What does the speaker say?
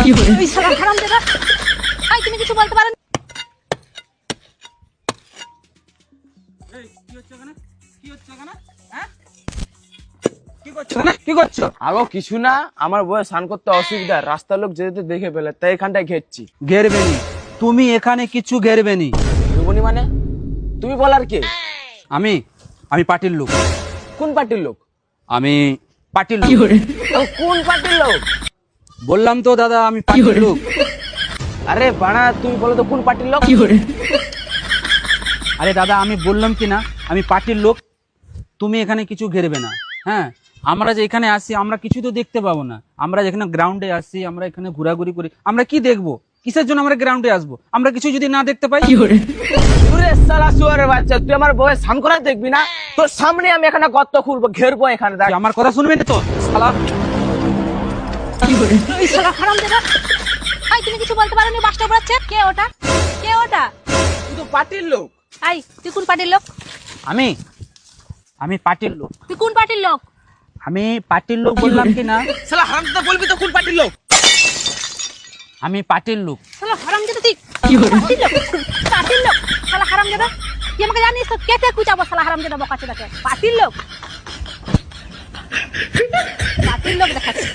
ওই শালা হারামজাদা, আই তুমি কিছু বলতে পারো না? কি করছো? আগো কিছু না, আমার বয়স স্নান করতে অসুবিধা, রাস্তার লোক যেতে দেখে ফেলে, তাই এখানটায় ঘেরছি। ঘেরবেনি তুমি, এখানে কিছু ঘেরবেনি। ঘুরবনি মানে? তুমি বলার কে? আমি আমি পার্টির লোক। কোন পার্টির লোক? আমি পার্টির লোক। কোন পার্টির লোক? বললাম তো দাদা, আমি পার্টির লোক। আরে বাড়া, তুমি বলো তো কোন পার্টির লোক? আরে দাদা, আমি বললাম কি না, আমি পার্টির লোক। তুমি এখানে কিছু ঘেরবে না। হ্যাঁ, আমরা যে এখানে আসি, আমরা কিছু তো দেখতে পাবো না। আমরা যেখানে গ্রাউন্ডে আসি, আমরা এখানে ঘোরাঘুরি করি, আমরা কি দেখবো? কিসের জন্য আমরা গ্রাউন্ডে আসবো? আমরা কিছু যদি না দেখতে পাই? ওরে শালা শুয়ারের বাচ্চা, তুই আমার বয়স স্নান করা দেখবি না? তোর সামনে আমি এখানে গর্ত খুলবো, ঘেরবো এখানে। দেখ, তুই আমার কথা শুনবি না তো শালা? ওই শালা হারামজাদা, আই তুমি কিছু বলতে পারো না? বাসটা পড়াচ্ছে কে? ওটা কে? ওটা তুই তো পার্টির লোক। আই তুই কোন পার্টির লোক? আমি আমি পার্টির লোক। তুই কোন পার্টির লোক? আমি পার্টির লোক বললাম কি না? শালা হারামজাদা, বলবি তো কোন পার্টির লোক? আমি পার্টির লোক। শালা হারামজাদা, তুই পার্টির লোক? পার্টির লোক শালা হারামজাদা, তুই আমাকে জানিস তো কেটে কুচাবো শালা হারামজাদা বকাচোদাকে। পার্টির লোক, পার্টির লোক দেখাচ্ছে।